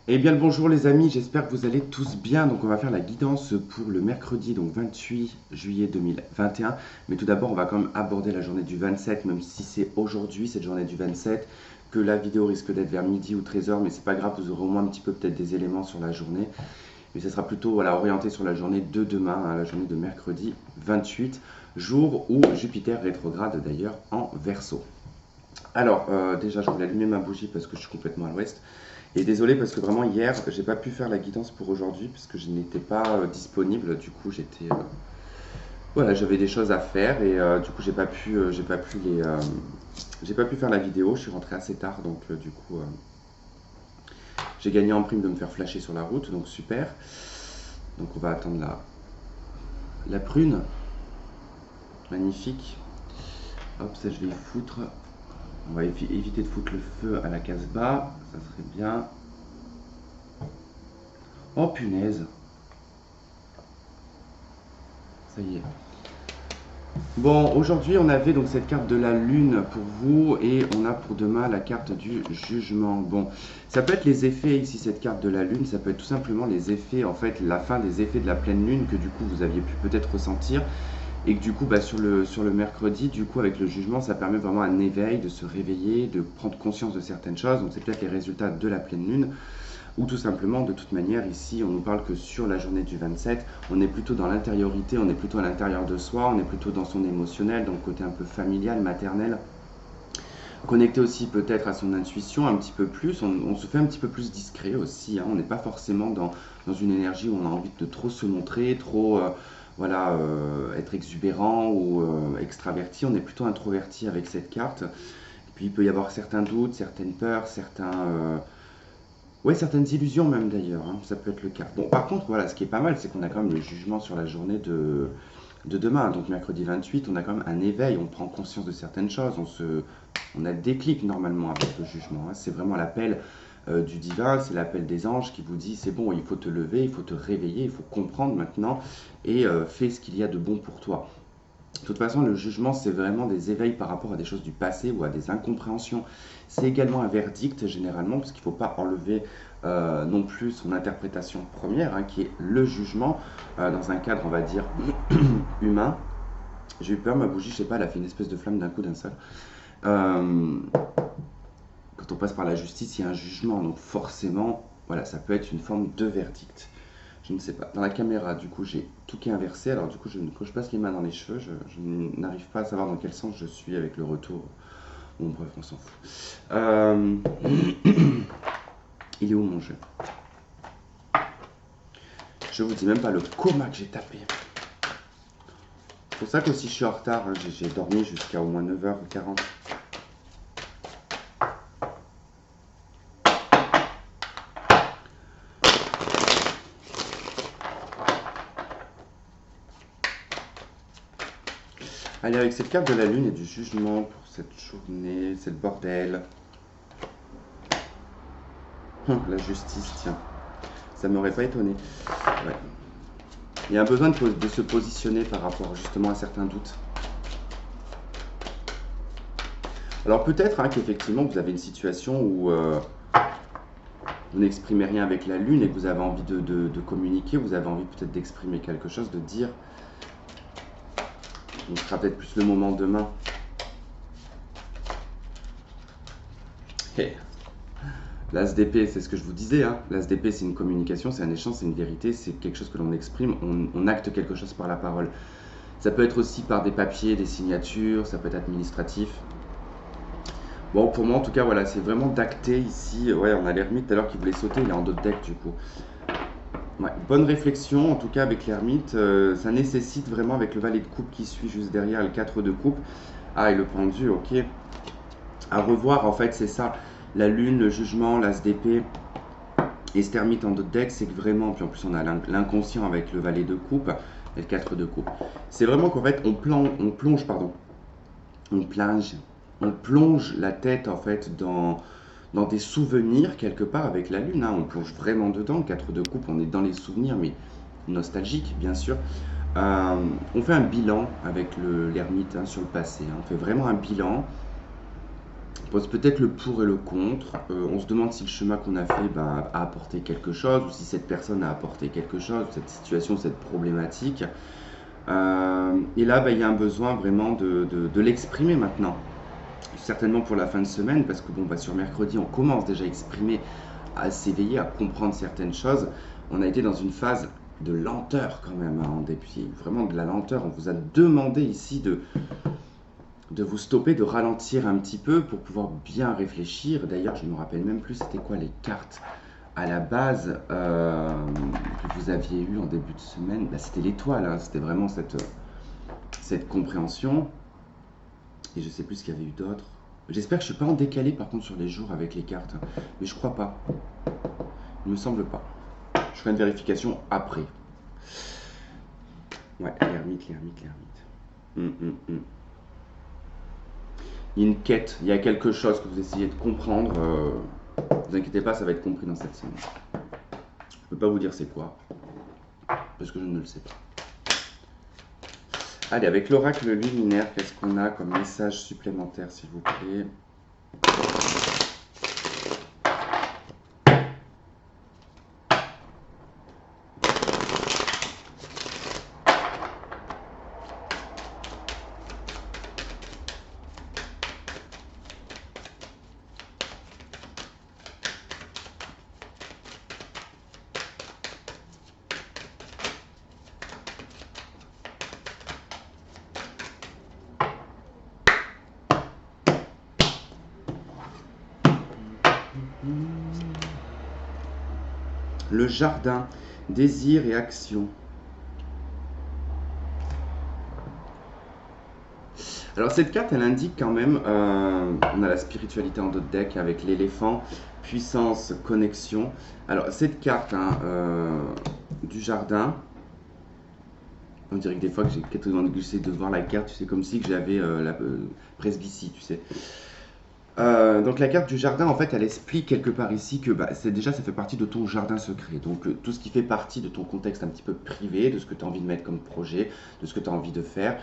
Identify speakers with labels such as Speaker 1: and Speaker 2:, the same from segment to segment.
Speaker 1: Eh bien le bonjour les amis, j'espère que vous allez tous bien. Donc on va faire la guidance pour le mercredi, donc 28 juillet 2021. Mais tout d'abord on va quand même aborder la journée du 27, même si c'est aujourd'hui cette journée du 27, que la vidéo risque d'être vers midi ou 13h, mais c'est pas grave, vous aurez au moins un petit peu peut-être des éléments sur la journée. Mais ça sera plutôt voilà, orienté sur la journée de demain, hein, la journée de mercredi 28, jour où Jupiter rétrograde d'ailleurs en Verseau. Alors déjà je voulais allumer ma bougie parce que je suis complètement à l'ouest. Et désolé parce que vraiment hier, j'ai pas pu faire la guidance pour aujourd'hui parce que je n'étais pas disponible. Du coup, voilà, j'avais des choses à faire et du coup, j'ai pas pu faire la vidéo. Je suis rentré assez tard, donc du coup, j'ai gagné en prime de me faire flasher sur la route, donc super. Donc on va attendre la prune, magnifique. Hop, ça je vais y foutre. On va éviter de foutre le feu à la Casbah, ça serait bien. Oh punaise, ça y est. Bon, aujourd'hui, on avait donc cette carte de la lune pour vous et on a pour demain la carte du jugement. Bon, ça peut être les effets ici, cette carte de la lune, ça peut être tout simplement les effets, en fait, la fin des effets de la pleine lune que du coup vous aviez pu peut-être ressentir et que du coup, sur le mercredi, du coup, avec le jugement, ça permet vraiment un éveil, de se réveiller, de prendre conscience de certaines choses. Donc, c'est peut-être les résultats de la pleine lune. Ou tout simplement, de toute manière, ici, on nous parle que sur la journée du 27, on est plutôt dans l'intériorité, on est plutôt à l'intérieur de soi, on est plutôt dans son émotionnel, dans le côté un peu familial, maternel. Connecté aussi peut-être à son intuition un petit peu plus, on se fait un petit peu plus discret aussi, hein. On n'est pas forcément dans une énergie où on a envie de trop se montrer, trop voilà, être exubérant ou extraverti, on est plutôt introverti avec cette carte. Et puis il peut y avoir certains doutes, certaines peurs, ouais, certaines illusions même d'ailleurs, hein, ça peut être le cas. Bon, par contre, voilà, ce qui est pas mal, c'est qu'on a quand même le jugement sur la journée de demain. Donc mercredi 28, on a quand même un éveil, on prend conscience de certaines choses, on a le déclic normalement avec le jugement, hein. C'est vraiment l'appel du divin, c'est l'appel des anges qui vous dit c'est bon, il faut te lever, il faut te réveiller, il faut comprendre maintenant et fais ce qu'il y a de bon pour toi. De toute façon, le jugement, c'est vraiment des éveils par rapport à des choses du passé ou à des incompréhensions. C'est également un verdict, généralement, parce qu'il ne faut pas enlever non plus son interprétation première, hein, qui est le jugement, dans un cadre, on va dire, humain. J'ai eu peur, ma bougie, je sais pas, elle a fait une espèce de flamme d'un coup d'un seul. Euh, Quand on passe par la justice, il y a un jugement, donc forcément, voilà, ça peut être une forme de verdict. Je ne sais pas. Dans la caméra, du coup, j'ai tout qui est inversé. Alors, du coup, quand je passe les mains dans les cheveux, je n'arrive pas à savoir dans quel sens je suis avec le retour. Bon, bref, on s'en fout. Il est où mon jeu? Je vous dis même pas le coma que j'ai tapé. C'est pour ça que si je suis en retard, hein, j'ai dormi jusqu'à au moins 9h40. Allez, avec cette carte de la lune et du jugement pour cette journée, cette bordel. La justice, tiens. Ça m'aurait pas étonné. Ouais. Il y a un besoin de se positionner par rapport justement à certains doutes. Alors peut-être hein, qu'effectivement vous avez une situation où vous n'exprimez rien avec la lune et que vous avez envie de communiquer, vous avez envie peut-être d'exprimer quelque chose, de dire. Donc ce sera peut-être plus le moment demain. Hey. L'as d'épée, c'est ce que je vous disais, hein. L'as d'épée, c'est une communication, c'est un échange, c'est une vérité, c'est quelque chose que l'on exprime, on acte quelque chose par la parole. Ça peut être aussi par des papiers, des signatures, ça peut être administratif. Bon, pour moi, en tout cas, voilà, c'est vraiment d'acter ici. Ouais, on a l'ermite tout à l'heure qui voulait sauter, il est en dos de deck du coup. Ouais, bonne réflexion, en tout cas, avec l'ermite. Ça nécessite vraiment, avec le valet de coupe qui suit juste derrière, le 4 de coupe. Ah, et le pendu, ok. À revoir, en fait, c'est ça. La lune, le jugement, l'as d'épée et cet ermite en dos de deck, c'est que vraiment, puis en plus, on a l'inconscient avec le valet de coupe et le 4 de coupe. C'est vraiment qu'en fait, on plonge, on plonge la tête en fait dans des souvenirs quelque part avec la lune, hein. On plonge vraiment dedans. 4 de coupe, on est dans les souvenirs, mais nostalgiques bien sûr. On fait un bilan avec l'ermite, hein, sur le passé, hein. On fait vraiment un bilan pose peut-être le pour et le contre. On se demande si le chemin qu'on a fait a apporté quelque chose, ou si cette personne a apporté quelque chose, cette situation, cette problématique. Et là, il y a un besoin vraiment de l'exprimer maintenant. Certainement pour la fin de semaine, parce que bon, sur mercredi, on commence déjà à exprimer, à s'éveiller, à comprendre certaines choses. On a été dans une phase de lenteur quand même, hein, en dépit, vraiment de la lenteur. On vous a demandé ici de vous stopper, de ralentir un petit peu pour pouvoir bien réfléchir. D'ailleurs, je ne me rappelle même plus c'était quoi les cartes à la base que vous aviez eu en début de semaine. C'était l'étoile, hein, c'était vraiment cette compréhension. Et je sais plus ce qu'il y avait eu d'autre. J'espère que je suis pas en décalé par contre sur les jours avec les cartes. Mais je crois pas. Il me semble pas. Je ferai une vérification après. Ouais, l'ermite. Il y a une quête, il y a quelque chose que vous essayez de comprendre. Vous inquiétez pas, ça va être compris dans cette semaine. Je peux pas vous dire c'est quoi. Parce que je ne le sais pas. Allez, avec l'oracle luminaire, qu'est-ce qu'on a comme message supplémentaire, s'il vous plaît? Le jardin, désir et action. Alors cette carte, elle indique quand même, on a la spiritualité en d'autres decks avec l'éléphant, puissance, connexion. Alors cette carte du jardin, on dirait que des fois que j'ai j'essaie de voir la carte, tu sais, comme si que j'avais la presbytie, tu sais. Donc la carte du jardin, en fait, elle explique quelque part ici que déjà, ça fait partie de ton jardin secret. Donc tout ce qui fait partie de ton contexte un petit peu privé, de ce que tu as envie de mettre comme projet, de ce que tu as envie de faire.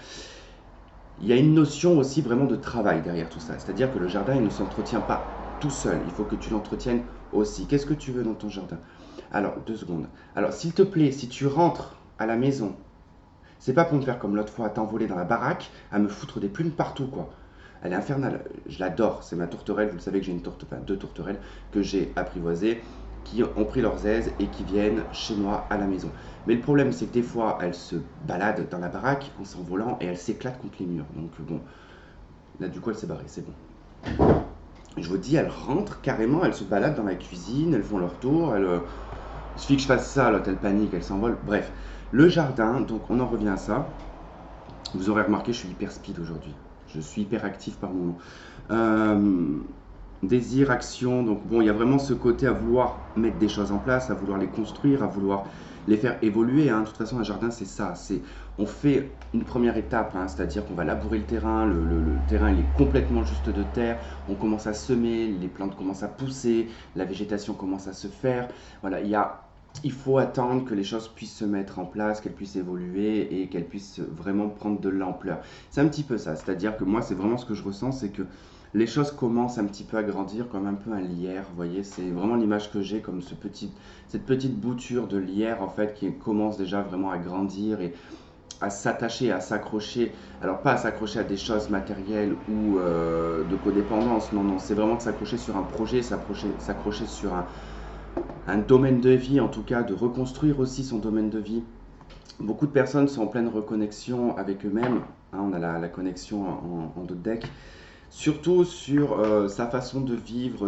Speaker 1: Il y a une notion aussi vraiment de travail derrière tout ça. C'est-à-dire que le jardin, il ne s'entretient pas tout seul. Il faut que tu l'entretiennes aussi. Qu'est-ce que tu veux dans ton jardin? Alors, 2 secondes. Alors, s'il te plaît, si tu rentres à la maison, c'est pas pour me faire comme l'autre fois, à t'envoler dans la baraque, à me foutre des plumes partout, quoi. Elle est infernale. Je l'adore. C'est ma tourterelle. Vous le savez que j'ai deux tourterelles que j'ai apprivoisées, qui ont pris leurs aises et qui viennent chez moi à la maison. Mais le problème, c'est que des fois, elles se baladent dans la baraque en s'envolant et elles s'éclatent contre les murs. Donc bon, là du coup, elle s'est barrée, c'est bon. Je vous dis, elles rentrent carrément, elles se baladent dans la cuisine, elles font leur tour, il suffit que je fasse ça, l'autre elle panique, elle s'envole. Bref, le jardin, donc on en revient à ça. Vous aurez remarqué, je suis hyper speed aujourd'hui. Je suis hyper actif par moment. Désir, action, donc bon, il y a vraiment ce côté à vouloir mettre des choses en place, à vouloir les construire, à vouloir les faire évoluer, hein. De toute façon, un jardin, c'est ça. On fait une première étape, hein, c'est-à-dire qu'on va labourer le terrain. Le terrain, il est complètement juste de terre. On commence à semer, les plantes commencent à pousser, la végétation commence à se faire. Voilà, il faut attendre que les choses puissent se mettre en place, qu'elles puissent évoluer et qu'elles puissent vraiment prendre de l'ampleur. C'est un petit peu ça, c'est-à-dire que moi, c'est vraiment ce que je ressens, c'est que les choses commencent un petit peu à grandir comme un peu un lierre, vous voyez, c'est vraiment l'image que j'ai comme cette petite bouture de lierre en fait qui commence déjà vraiment à grandir et à s'attacher, à s'accrocher. Alors pas à s'accrocher à des choses matérielles ou de codépendance, non, c'est vraiment de s'accrocher sur un projet, s'accrocher sur un domaine de vie, en tout cas de reconstruire aussi son domaine de vie. Beaucoup de personnes sont en pleine reconnexion avec eux-mêmes, hein, on a la connexion en d'autres decks. Surtout sur sa façon de vivre,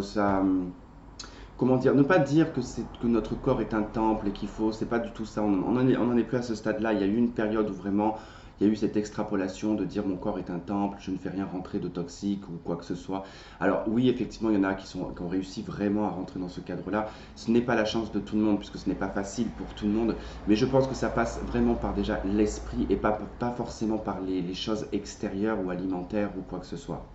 Speaker 1: comment dire, ne pas dire que notre corps est un temple et qu'il faut, c'est pas du tout ça, on en est plus à ce stade-là. Il y a eu une période où vraiment il y a eu cette extrapolation de dire mon corps est un temple, je ne fais rien rentrer de toxique ou quoi que ce soit. Alors oui, effectivement, il y en a qui ont réussi vraiment à rentrer dans ce cadre-là. Ce n'est pas la chance de tout le monde puisque ce n'est pas facile pour tout le monde, mais je pense que ça passe vraiment par déjà l'esprit et pas forcément par les choses extérieures ou alimentaires ou quoi que ce soit.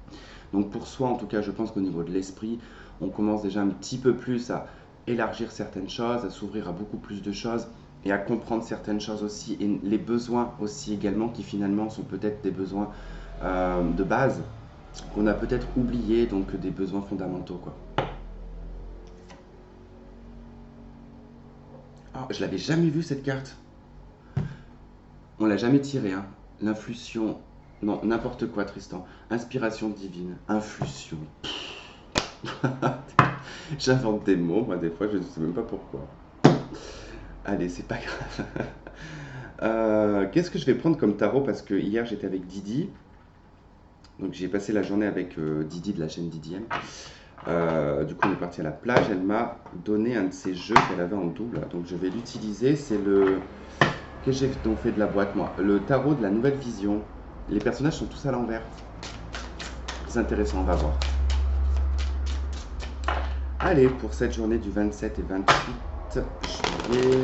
Speaker 1: Donc pour soi, en tout cas, je pense qu'au niveau de l'esprit, on commence déjà un petit peu plus à élargir certaines choses, à s'ouvrir à beaucoup plus de choses et à comprendre certaines choses aussi, et les besoins aussi également, qui finalement sont peut-être des besoins de base. qu'on a peut-être oublié, donc des besoins fondamentaux, quoi. Ah, je l'avais jamais vu cette carte. On l'a jamais tirée, hein. L'inflution. Non, n'importe quoi, Tristan. Inspiration divine. Inflution. J'invente des mots, moi, des fois, je ne sais même pas pourquoi. Allez, c'est pas grave. Qu'est-ce que je vais prendre comme tarot? Parce que hier, j'étais avec Didi. Donc, j'ai passé la journée avec Didi de la chaîne Didi M. Du coup, on est parti à la plage. Elle m'a donné un de ces jeux qu'elle avait en double. Donc, je vais l'utiliser. C'est le. Qu'est-ce que j'ai donc fait de la boîte, moi? Le tarot de la nouvelle vision. Les personnages sont tous à l'envers. C'est intéressant, on va voir. Allez, pour cette journée du 27 et 28 juillet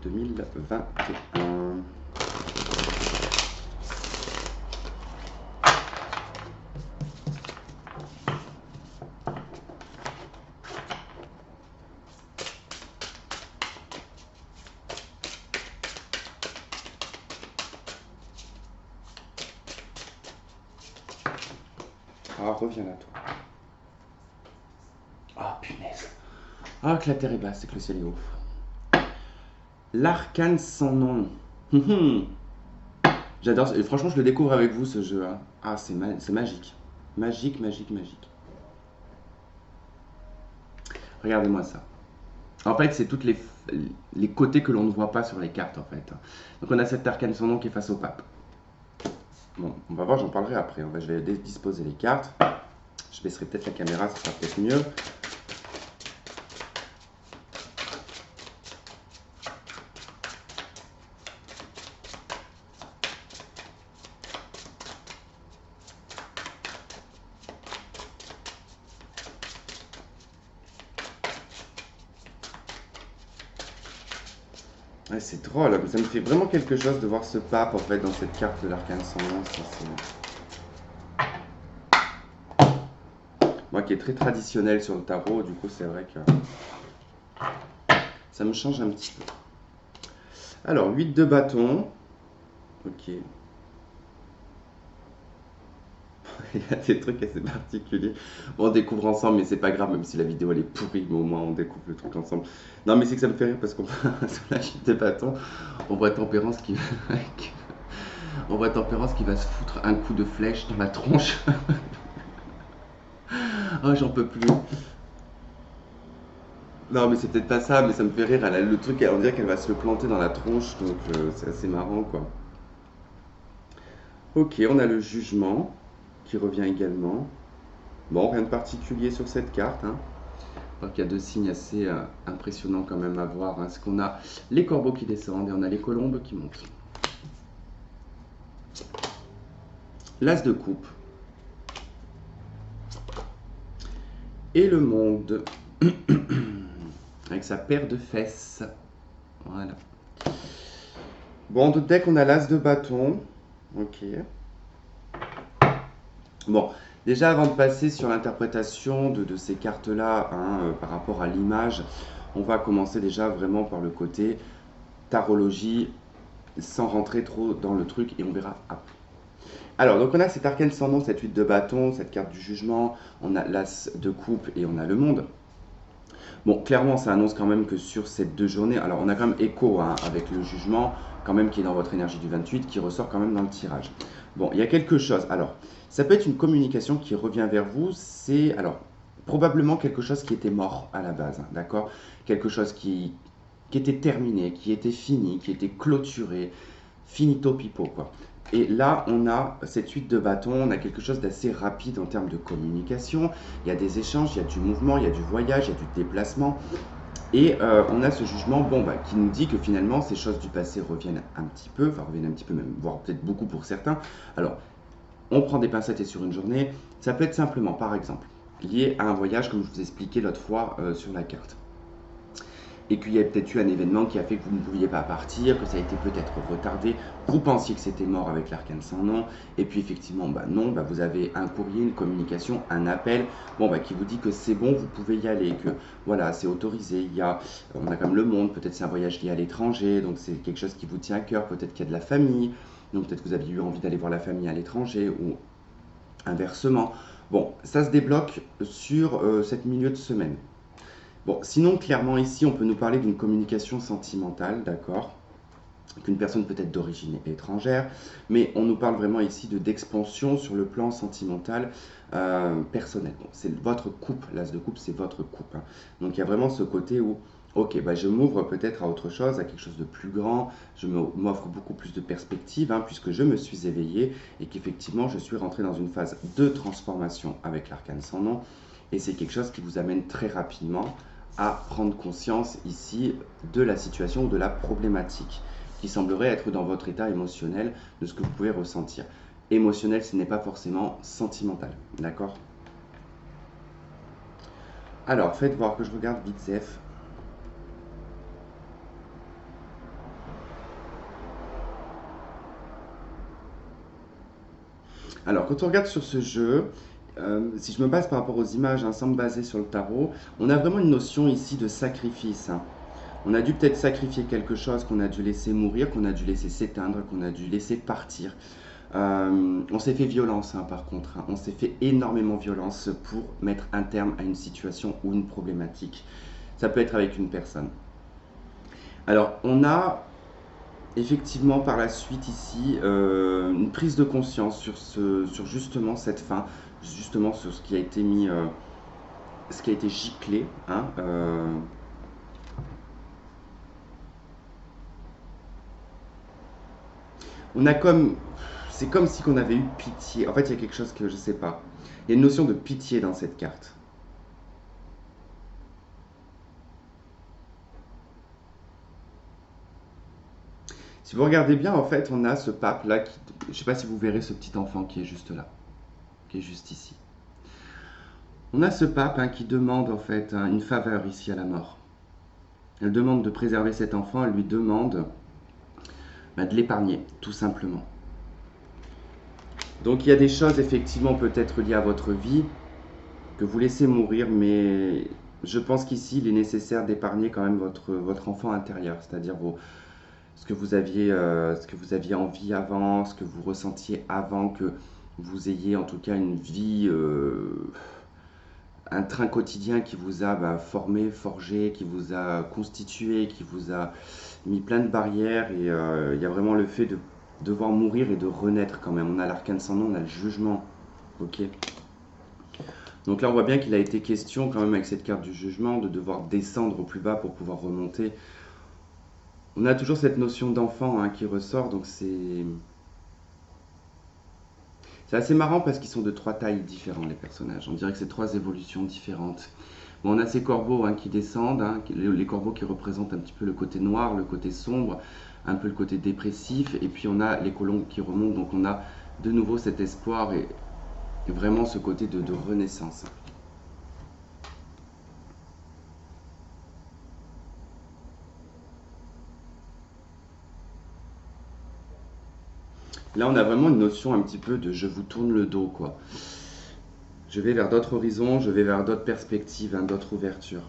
Speaker 1: 2021. Ah, reviens là, toi. Ah, punaise. Ah, que la terre est basse et que le ciel est haut. L'arcane sans nom. J'adore. Et franchement, je le découvre avec vous, ce jeu, hein. Ah, c'est magique. Magique, magique, magique. Regardez-moi ça. En fait, c'est toutes les côtés que l'on ne voit pas sur les cartes, en fait. Donc, on a cet arcane sans nom qui est face au pape. Bon, on va voir, j'en parlerai après. Je vais disposer les cartes. Je baisserai peut-être la caméra, ça sera peut-être mieux. Ouais, c'est drôle, ça me fait vraiment quelque chose de voir ce pape en fait dans cette carte de l'arcane sans nom. Moi qui est très traditionnel sur le tarot, du coup c'est vrai que ça me change un petit peu. Alors, 8 de bâton. Ok. Il y a des trucs assez particuliers. Bon, on découvre ensemble, mais c'est pas grave, même si la vidéo elle est pourrie, mais au moins on découvre le truc ensemble. Non, mais c'est que ça me fait rire parce qu'on sur la chute des bâtons, on voit Tempérance qui on voit Tempérance qui va se foutre un coup de flèche dans la tronche. Oh, j'en peux plus. Non, mais c'est peut-être pas ça, mais ça me fait rire. Elle a le truc, on dirait qu'elle va se le planter dans la tronche, donc c'est assez marrant, quoi. Ok, on a le jugement qui revient également. Bon, rien de particulier sur cette carte, hein. Donc il y a deux signes assez impressionnants quand même à voir, hein. Parce qu'on a les corbeaux qui descendent et on a les colombes qui montent. L'as de coupe. Et le monde. Avec sa paire de fesses. Voilà. Bon, de deck, on a l'as de bâton. Ok. Bon, déjà avant de passer sur l'interprétation de ces cartes-là, hein, par rapport à l'image, on va commencer déjà vraiment par le côté tarologie, sans rentrer trop dans le truc, et on verra après. Alors, donc on a cet arcane sans nom, cette 8 de bâton, cette carte du jugement, on a l'as de coupe et on a le monde. Bon, clairement, ça annonce quand même que sur ces deux journées, alors on a quand même écho, hein, avec le jugement, quand même qui est dans votre énergie du 28, qui ressort quand même dans le tirage. Bon, il y a quelque chose. Alors, ça peut être une communication qui revient vers vous. C'est, alors, probablement quelque chose qui était mort à la base, hein, d'accord? Quelque chose qui était terminé, qui était fini, qui était clôturé, finito pipo, quoi. Et là, on a cette suite de bâtons, on a quelque chose d'assez rapide en termes de communication. Il y a des échanges, il y a du mouvement, il y a du voyage, il y a du déplacement. Et on a ce jugement, bon, bah, qui nous dit que finalement, ces choses du passé reviennent un petit peu, enfin reviennent un petit peu même, voire peut-être beaucoup pour certains. Alors, on prend des pincettes et sur une journée, ça peut être simplement, par exemple, lié à un voyage, comme je vous expliquais l'autre fois sur la carte. Et qu'il y a peut-être eu un événement qui a fait que vous ne pouviez pas partir, que ça a été peut-être retardé, vous pensiez que c'était mort avec l'arcane sans nom, et puis effectivement, bah non, bah vous avez un courrier, une communication, un appel, bon, bah, qui vous dit que c'est bon, vous pouvez y aller, que voilà, c'est autorisé, on a comme le monde, peut-être c'est un voyage lié à l'étranger, donc c'est quelque chose qui vous tient à cœur, peut-être qu'il y a de la famille, Donc peut-être que vous aviez eu envie d'aller voir la famille à l'étranger ou inversement. Bon, ça se débloque sur cette milieu de semaine. Bon, sinon, clairement, ici, on peut nous parler d'une communication sentimentale, d'accord? Qu'une personne peut être d'origine étrangère, mais on nous parle vraiment ici d'expansion sur le plan sentimental personnel. Bon, c'est votre couple, l'as de coupe, c'est votre couple, hein. Donc il y a vraiment ce côté où, ok, bah, je m'ouvre peut-être à autre chose, à quelque chose de plus grand, je m'offre beaucoup plus de perspectives, hein, puisque je me suis éveillé et qu'effectivement je suis rentré dans une phase de transformation avec l'arcane sans nom, et c'est quelque chose qui vous amène très rapidement à prendre conscience ici de la situation ou de la problématique qui semblerait être dans votre état émotionnel, de ce que vous pouvez ressentir. Émotionnel, ce n'est pas forcément sentimental, d'accord? Alors, faites voir que je regarde vite Zef. Alors, quand on regarde sur ce jeu, si je me base par rapport aux images, hein, sans me baser sur le tarot, on a vraiment une notion ici de sacrifice, hein. On a dû peut-être sacrifier quelque chose, qu'on a dû laisser mourir, qu'on a dû laisser s'éteindre, qu'on a dû laisser partir. On s'est fait violence, hein, par contre, hein. On s'est fait énormément violence pour mettre un terme à une situation ou une problématique. Ça peut être avec une personne. Alors, on a effectivement par la suite ici une prise de conscience sur justement cette fin, justement sur ce qui a été mis, ce qui a été giclé, hein, on a comme, c'est comme si on avait eu pitié. En fait, il y a quelque chose que je sais pas. Il y a une notion de pitié dans cette carte. Si vous regardez bien, en fait, on a ce pape là qui, je sais pas si vous verrez ce petit enfant qui est juste là, qui est juste ici. On a ce pape, hein, qui demande en fait, hein, une faveur ici à la mort. Elle demande de préserver cet enfant, elle lui demande, bah, de l'épargner, tout simplement. Donc il y a des choses effectivement peut-être liées à votre vie que vous laissez mourir, mais je pense qu'ici il est nécessaire d'épargner quand même votre enfant intérieur, c'est-à-dire ce que vous aviez envie avant, ce que vous ressentiez avant que vous ayez en tout cas une vie, un train quotidien qui vous a, bah, formé, forgé, qui vous a constitué, qui vous a mis plein de barrières. Et il y a vraiment le fait de devoir mourir et de renaître quand même. On a l'arcane sans nom, on a le jugement. Ok. Donc là, on voit bien qu'il a été question quand même avec cette carte du jugement de devoir descendre au plus bas pour pouvoir remonter. On a toujours cette notion d'enfant, hein, qui ressort, donc c'est assez marrant parce qu'ils sont de trois tailles différentes, les personnages. On dirait que c'est trois évolutions différentes. Bon, on a ces corbeaux, hein, qui descendent, hein, les corbeaux qui représentent un petit peu le côté noir, le côté sombre, un peu le côté dépressif, et puis on a les colombes qui remontent, donc on a de nouveau cet espoir et vraiment ce côté de renaissance. Là, on a vraiment une notion un petit peu de je vous tourne le dos, quoi. Je vais vers d'autres horizons, je vais vers d'autres perspectives, hein, d'autres ouvertures.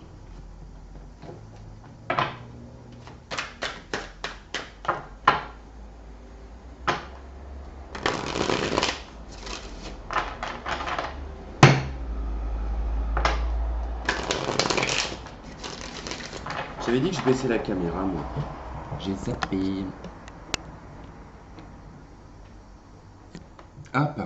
Speaker 1: J'avais dit que je baissais la caméra, moi. J'ai zappé. Hop.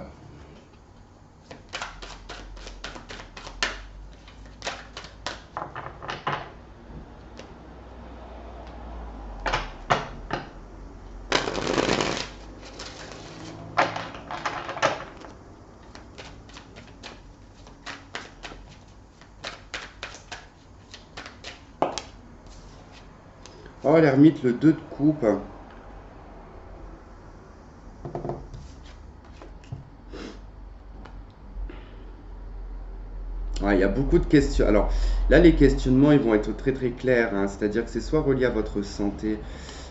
Speaker 1: Oh, l'ermite, le 2 de coupe. Ouais, il y a beaucoup de questions. Alors là, les questionnements, ils vont être très très clairs, hein. C'est-à-dire que c'est soit relié à votre santé,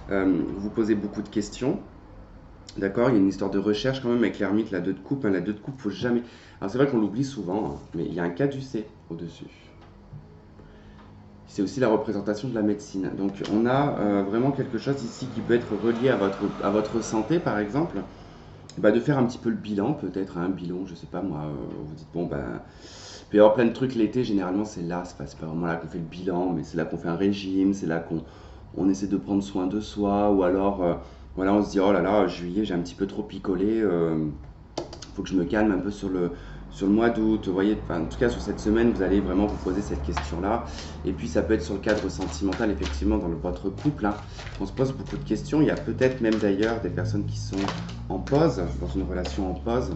Speaker 1: vous posez beaucoup de questions. D'accord, il y a une histoire de recherche quand même avec l'ermite, la 2 de coupe, hein. La 2 de coupe, faut jamais. Alors c'est vrai qu'on l'oublie souvent, hein, mais il y a un caducée au-dessus. c'est aussi la représentation de la médecine. Donc on a vraiment quelque chose ici qui peut être relié à votre santé, par exemple. Bah, de faire un petit peu le bilan, peut-être un bilan, je sais pas moi, vous dites bon ben, il peut y avoir plein de trucs l'été, généralement c'est pas vraiment là qu'on fait le bilan, mais c'est là qu'on fait un régime, c'est là qu'on essaie de prendre soin de soi, ou alors voilà, on se dit oh là là, juillet j'ai un petit peu trop picolé, faut que je me calme un peu sur le mois d'août. Vous voyez, enfin, en tout cas sur cette semaine, vous allez vraiment vous poser cette question-là. Et puis ça peut être sur le cadre sentimental, effectivement, dans votre couple. Hein. On se pose beaucoup de questions. Il y a peut-être même d'ailleurs des personnes qui sont en pause, dans une relation en pause.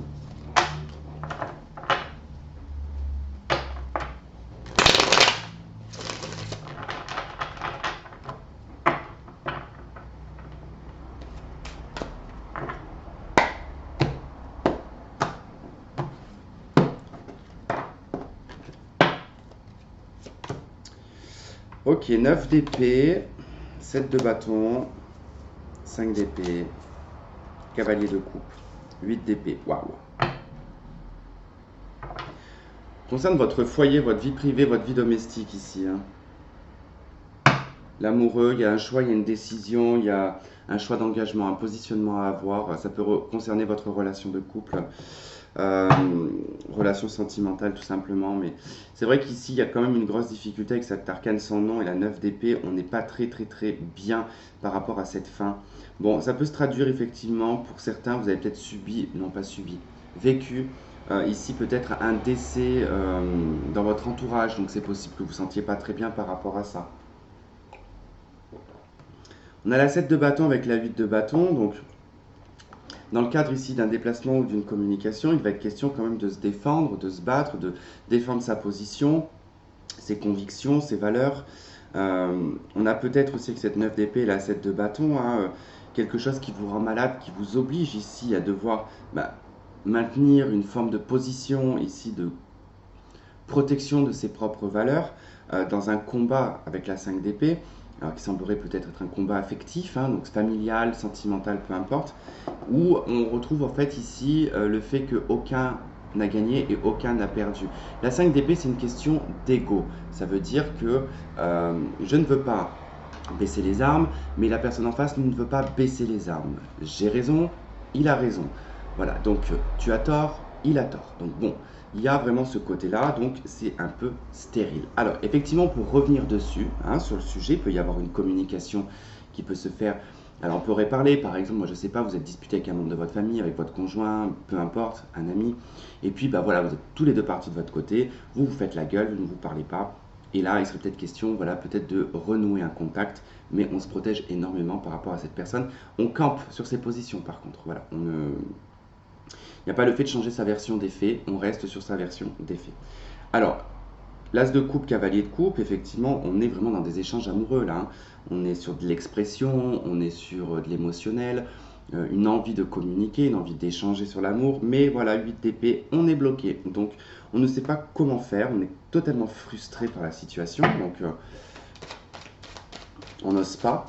Speaker 1: Ok, 9 d'épée, 7 de bâton, 5 d'épée, cavalier de coupe, 8 d'épée. Waouh! Concerne votre foyer, votre vie privée, votre vie domestique ici. Hein. L'amoureux, il y a un choix, il y a une décision, il y a un choix d'engagement, un positionnement à avoir. Ça peut concerner votre relation de couple, euh, relation sentimentale tout simplement. Mais c'est vrai qu'ici, il y a quand même une grosse difficulté avec cet arcane sans nom et la 9 d'épée. On n'est pas très bien par rapport à cette fin. Bon, ça peut se traduire effectivement, pour certains, vous avez peut-être subi, non pas subi, vécu ici peut-être un décès dans votre entourage. Donc c'est possible que vous ne vous sentiez pas très bien par rapport à ça. On a la 7 de bâton avec la 8 de bâton, donc dans le cadre ici d'un déplacement ou d'une communication, il va être question quand même de se défendre, de se battre, de défendre sa position, ses convictions, ses valeurs. On a peut-être aussi avec cette 9 d'épée et la 7 de bâton, hein, quelque chose qui vous rend malade, qui vous oblige ici à devoir maintenir une forme de position ici de protection de ses propres valeurs dans un combat avec la 5 d'épée, alors qui semblerait peut-être être un combat affectif, hein, donc familial, sentimental, peu importe, où on retrouve en fait ici le fait qu'aucun n'a gagné et aucun n'a perdu. La 5 d'épée, c'est une question d'ego. Ça veut dire que je ne veux pas baisser les armes, mais la personne en face ne veut pas baisser les armes. J'ai raison, il a raison. Voilà, donc tu as tort, il a tort. Donc bon, il y a vraiment ce côté-là, donc c'est un peu stérile. Alors effectivement, pour revenir dessus, hein, sur le sujet, il peut y avoir une communication qui peut se faire. Alors on pourrait parler, par exemple, moi je sais pas, vous êtes disputé avec un membre de votre famille, avec votre conjoint, peu importe, un ami, et puis bah voilà, vous êtes tous les deux partis de votre côté, vous vous faites la gueule, vous ne vous parlez pas, et là il serait peut-être question, voilà, peut-être de renouer un contact, mais on se protège énormément par rapport à cette personne. On campe sur ses positions par contre, voilà, on ne... Il n'y a pas le fait de changer sa version des faits, on reste sur sa version des faits. Alors, l'as de coupe, cavalier de coupe, effectivement, on est vraiment dans des échanges amoureux là. Hein. On est sur de l'expression, on est sur de l'émotionnel, une envie de communiquer, une envie d'échanger sur l'amour. Mais voilà, 8 d'épée, on est bloqué. Donc, on ne sait pas comment faire, on est totalement frustré par la situation. Donc, on n'ose pas.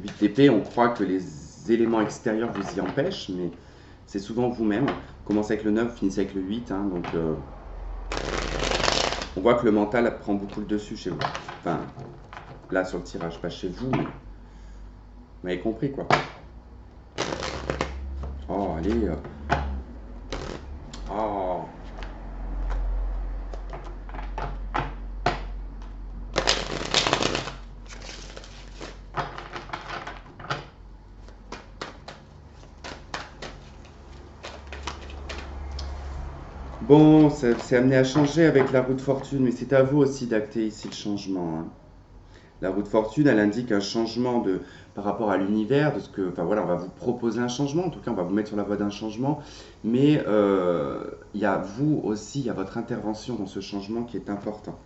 Speaker 1: 8 d'épée, on croit que les éléments extérieurs vous y empêchent, mais c'est souvent vous-même. Commencez avec le 9, finissez avec le 8. Hein, donc, on voit que le mental prend beaucoup le dessus chez vous. Enfin, là sur le tirage, pas chez vous, mais vous m'avez compris quoi. Oh, allez. Oh. Bon, c'est amené à changer avec la roue de fortune, mais c'est à vous aussi d'acter ici le changement. Hein. La roue de fortune, elle indique un changement par rapport à l'univers, de ce que, enfin voilà, on va vous proposer un changement, en tout cas on va vous mettre sur la voie d'un changement, mais il y a vous aussi, il y a votre intervention dans ce changement qui est important.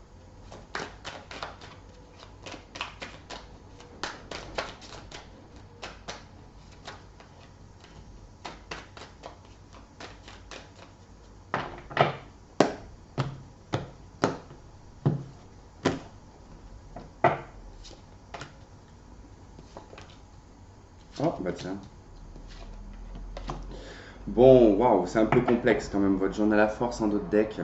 Speaker 1: Oh, bah tiens. Bon, waouh, c'est un peu complexe quand même, votre journal à force en d'autres decks.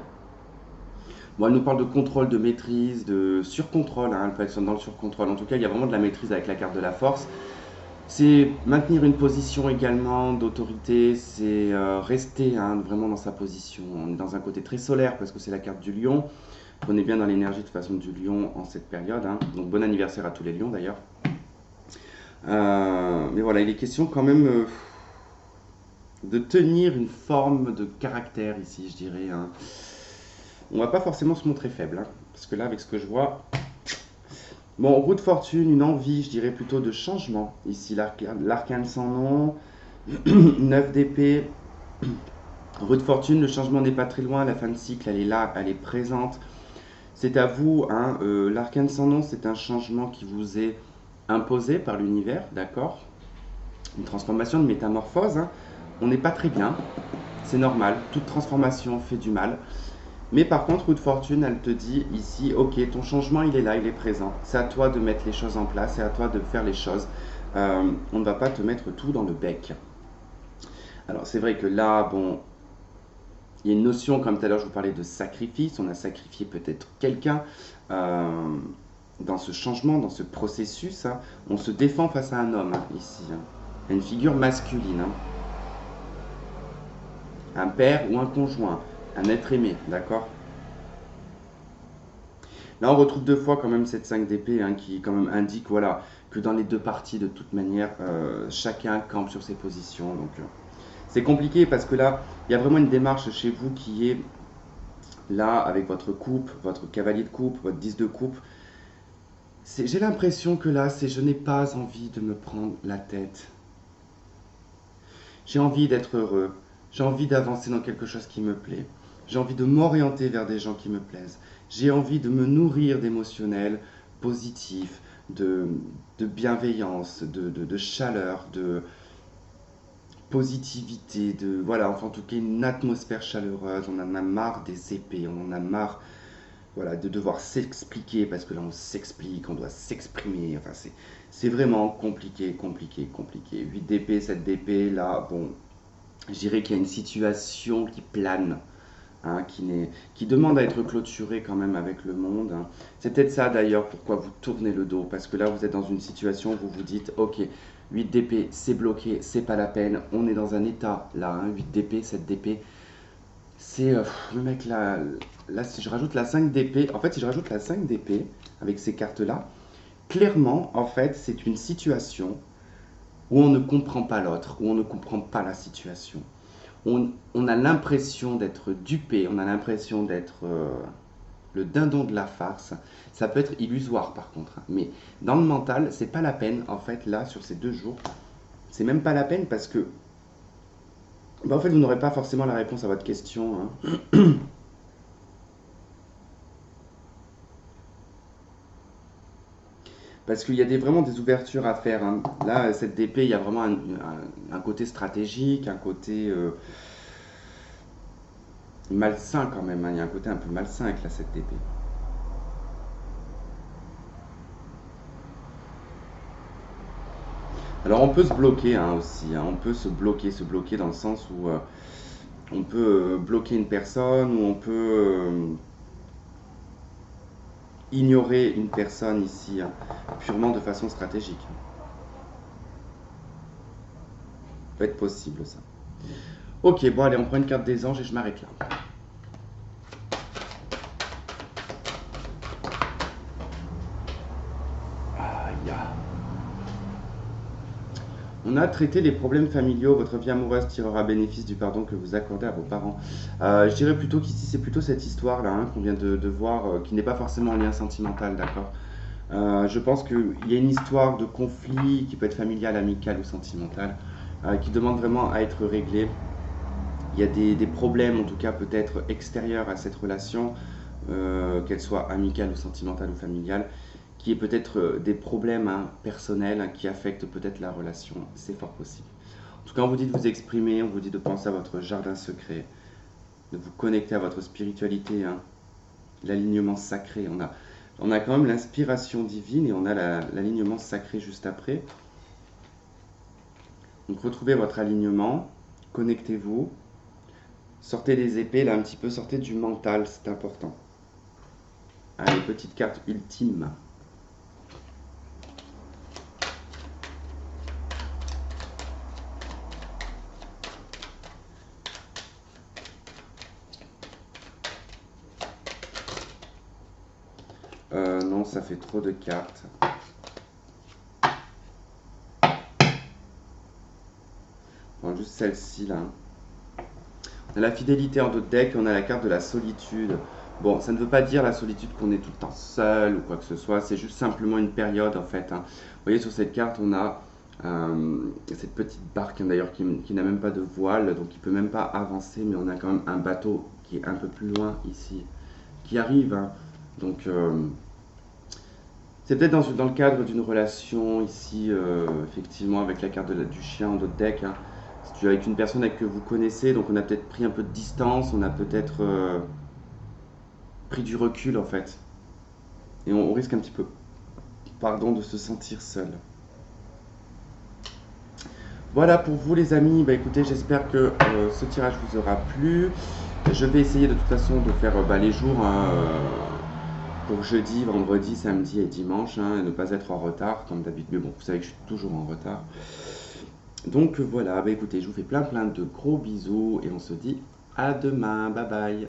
Speaker 1: Bon, elle nous parle de contrôle, de maîtrise, de surcontrôle, hein, elle peut être dans le surcontrôle. En tout cas, il y a vraiment de la maîtrise avec la carte de la force. C'est maintenir une position également d'autorité, c'est rester hein, vraiment dans sa position. On est dans un côté très solaire parce que c'est la carte du lion. On est bien dans l'énergie de toute façon du lion en cette période. Hein. Donc bon anniversaire à tous les lions d'ailleurs. Mais voilà, il est question quand même de tenir une forme de caractère ici, je dirais. Hein. On va pas forcément se montrer faible, hein, parce que là, avec ce que je vois, bon, roue de fortune, une envie, je dirais plutôt de changement. Ici, l'arcane sans nom, 9 d'épée, roue de fortune, le changement n'est pas très loin, la fin de cycle, elle est là, elle est présente. C'est à vous, hein, l'arcane sans nom, c'est un changement qui vous est imposé par l'univers, d'accord? Une transformation, une métamorphose. Hein. On n'est pas très bien, c'est normal, toute transformation fait du mal. Mais par contre, roue de fortune, elle te dit ici, ok, ton changement, il est là, il est présent. C'est à toi de mettre les choses en place, c'est à toi de faire les choses. On ne va pas te mettre tout dans le bec. Alors c'est vrai que là, bon, il y a une notion, comme tout à l'heure, je vous parlais de sacrifice. On a sacrifié peut-être quelqu'un dans ce changement, dans ce processus. Hein. On se défend face à un homme, hein, ici. Hein. Une figure masculine. Hein. Un père ou un conjoint. Un être aimé, d'accord? Là, on retrouve deux fois quand même cette 5 d'épée hein, qui quand même indique voilà, que dans les deux parties, de toute manière, chacun campe sur ses positions. Donc, c'est compliqué parce que là, il y a vraiment une démarche chez vous qui est là avec votre coupe, votre cavalier de coupe, votre 10 de coupe. J'ai l'impression que là, c'est je n'ai pas envie de me prendre la tête. J'ai envie d'être heureux. J'ai envie d'avancer dans quelque chose qui me plaît. J'ai envie de m'orienter vers des gens qui me plaisent. J'ai envie de me nourrir d'émotionnel positif, de bienveillance, de chaleur, de positivité, de voilà, enfin en tout cas une atmosphère chaleureuse. On en a marre des épées, on en a marre voilà, de devoir s'expliquer parce que là on s'explique, on doit s'exprimer. Enfin c'est vraiment compliqué, compliqué, compliqué. 8 d'épée, 7 d'épée, là bon, je dirais qu'il y a une situation qui plane, hein, qui demande à être clôturée quand même avec le monde. Hein. C'est peut-être ça d'ailleurs pourquoi vous tournez le dos, parce que là vous êtes dans une situation où vous vous dites, ok, 8 d'épée, c'est bloqué, c'est pas la peine, on est dans un état là, hein, 8 d'épée, 7 d'épée, c'est, le mec là si je rajoute la 5 d'épée, en fait si je rajoute la 5 d'épée avec ces cartes là, clairement en fait c'est une situation où on ne comprend pas l'autre, où on ne comprend pas la situation. On a l'impression d'être dupé, on a l'impression d'être le dindon de la farce. Ça peut être illusoire par contre, hein. Mais dans le mental, c'est pas la peine en fait là sur ces 2 jours. C'est même pas la peine parce que bah, en fait vous n'aurez pas forcément la réponse à votre question. Hein. Parce qu'il y a vraiment des ouvertures à faire. Hein. Là, cette DP, il y a vraiment un côté stratégique, un côté malsain quand même. Hein. Il y a un côté un peu malsain avec la 7DP. Alors on peut se bloquer hein, aussi. Hein. On peut se bloquer dans le sens où on peut bloquer une personne ou on peut ignorer une personne ici, hein, purement de façon stratégique. Ça peut être possible ça. Ok, bon allez, on prend une carte des anges et je m'arrête là. Aïe. On a traité les problèmes familiaux. Votre vie amoureuse tirera bénéfice du pardon que vous accordez à vos parents. Je dirais plutôt qu'ici, c'est plutôt cette histoire-là hein, qu'on vient de voir, qui n'est pas forcément en lien sentimental, d'accord. Je pense qu'il y a une histoire de conflit qui peut être familial, amical ou sentimental, qui demande vraiment à être réglée. Il y a des problèmes, en tout cas peut-être extérieurs à cette relation, qu'elle soit amicale ou sentimentale ou familiale, qui est peut-être des problèmes hein, personnels hein, qui affectent peut-être la relation. C'est fort possible. En tout cas, on vous dit de vous exprimer, on vous dit de penser à votre jardin secret, de vous connecter à votre spiritualité, hein, l'alignement sacré. On a quand même l'inspiration divine et on a l'alignement sacré juste après. Donc retrouvez votre alignement, connectez-vous, sortez des épées là un petit peu, sortez du mental, c'est important. Allez, petite carte ultime. Non, ça fait trop de cartes. Bon, juste celle-ci là. On a la fidélité en d'autres decks et on a la carte de la solitude. Bon, ça ne veut pas dire la solitude qu'on est tout le temps seul ou quoi que ce soit, c'est juste simplement une période en fait, hein. Vous voyez sur cette carte, on a cette petite barque, hein, d'ailleurs qui n'a même pas de voile, donc il ne peut même pas avancer, mais on a quand même un bateau qui est un peu plus loin ici, qui arrive, hein. Donc c'est peut-être dans le cadre d'une relation ici, effectivement, avec la carte du chien en d'autres decks, hein. Si tu es avec une personne que vous connaissez, donc on a peut-être pris un peu de distance, on a peut-être pris du recul en fait. Et on risque un petit peu, pardon, de se sentir seul. Voilà pour vous les amis, bah écoutez, j'espère que ce tirage vous aura plu. Je vais essayer de toute façon de faire les jours, hein, pour jeudi, vendredi, samedi et dimanche, hein, et ne pas être en retard comme d'habitude. Mais bon, vous savez que je suis toujours en retard. Donc voilà, bah écoutez, je vous fais plein de gros bisous et on se dit à demain, bye bye.